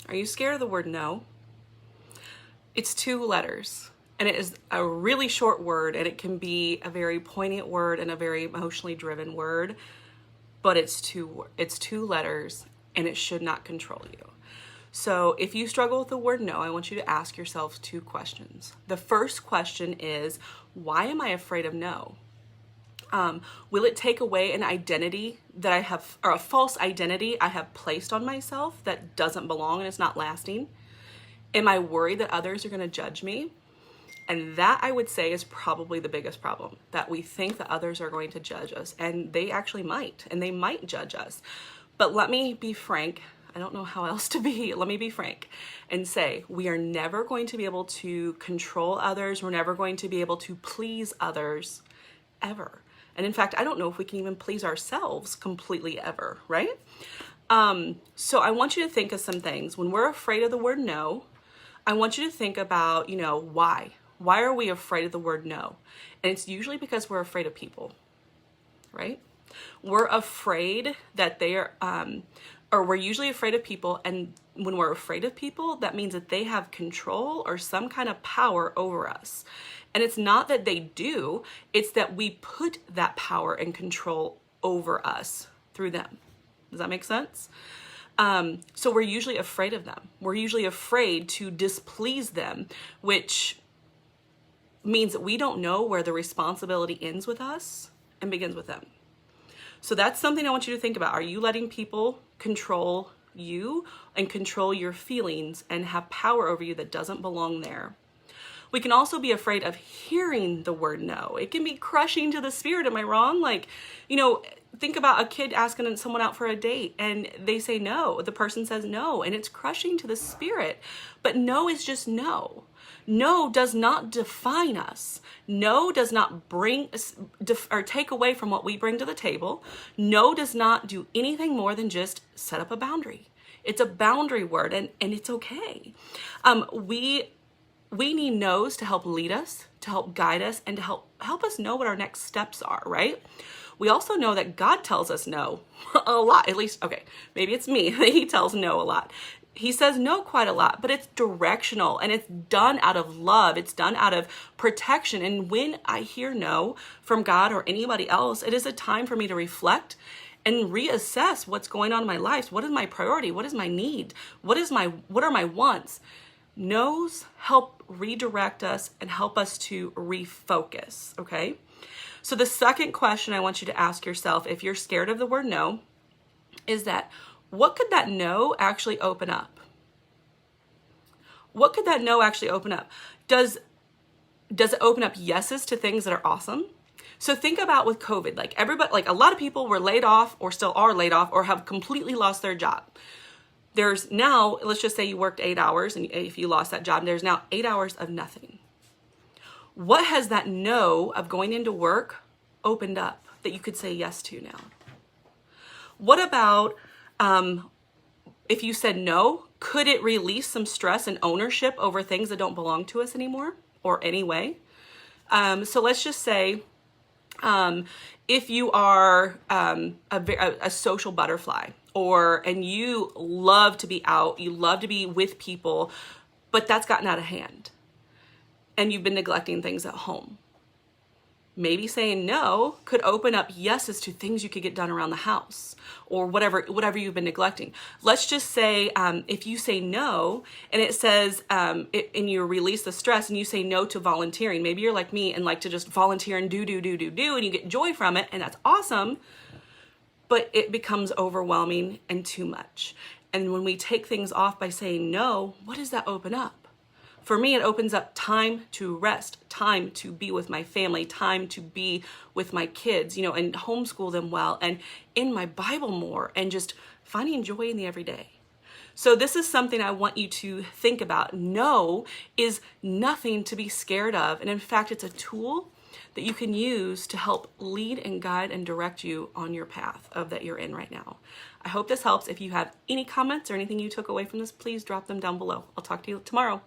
Are you scared of the word no? It's 2 letters, and it is a really short word, and it can be a very poignant word and a very emotionally driven word, but it's two letters, and it should not control you. So if you struggle with the word no, I want you to ask yourself 2 questions. The first question is, why am I afraid of no? Will it take away an identity that I have, or a false identity I have placed on myself that doesn't belong and it's not lasting? Am I worried that others are going to judge me? And that, I would say, is probably the biggest problem, that we think that others are going to judge us, and they actually might, and they might judge us. But let me be frank. I don't know how else to be. Let me be frank and say we are never going to be able to control others. We're never going to be able to please others ever. And in fact, I don't know if we can even please ourselves completely ever, right? So I want you to think of some things. When we're afraid of the word no, I want you to think about, why? Why are we afraid of the word no? And it's usually because we're afraid of people, right? We're afraid that they are, or we're usually afraid of people. And when we're afraid of people, that means that they have control or some kind of power over us. And it's not that they do, it's that we put that power and control over us through them. Does that make sense? So we're usually afraid of them. We're usually afraid to displease them, which means that we don't know where the responsibility ends with us and begins with them. So that's something I want you to think about. Are you letting people control you and control your feelings and have power over you that doesn't belong there? We can also be afraid of hearing the word no. It can be crushing to the spirit. Am I wrong? Think about a kid asking someone out for a date and they say no. The person says no, and it's crushing to the spirit. But no is just no. No does not define us. No does not bring or take away from what we bring to the table. No does not do anything more than just set up a boundary. It's a boundary word, and it's okay. We need no's to help lead us, to help guide us, and to help us know what our next steps are, right? We also know that God tells us no a lot, at least, okay, maybe it's me. He tells no a lot. He says no quite a lot, but it's directional and it's done out of love. It's done out of protection. And when I hear no from God or anybody else, it is a time for me to reflect and reassess what's going on in my life. What is my priority? What is my need? What are my wants? No's help redirect us and help us to refocus, okay? So the second question I want you to ask yourself, if you're scared of the word no, is that what could that no actually open up? What could that no actually open up? Does it open up yeses to things that are awesome? So think about with COVID, a lot of people were laid off or still are laid off or have completely lost their job. There's now, let's just say you worked 8 hours, and if you lost that job, there's now 8 hours of nothing. What has that no of going into work opened up that you could say yes to now? What about if you said no, could it release some stress and ownership over things that don't belong to us anymore or anyway? So let's just say if you are a social butterfly, and you love to be out, you love to be with people, but that's gotten out of hand and you've been neglecting things at home. Maybe saying no could open up yeses to things you could get done around the house or whatever you've been neglecting. Let's just say if you say no and it says, and you release the stress and you say no to volunteering. Maybe you're like me and like to just volunteer and do, and you get joy from it, and that's awesome. But it becomes overwhelming and too much. And when we take things off by saying no, what does that open up? For me, it opens up time to rest, time to be with my family, time to be with my kids, and homeschool them well, and in my Bible more, and just finding joy in the everyday. So this is something I want you to think about. No is nothing to be scared of. And in fact, it's a tool that you can use to help lead and guide and direct you on your path that you're in right now. I hope this helps. If you have any comments or anything you took away from this, please drop them down below. I'll talk to you tomorrow.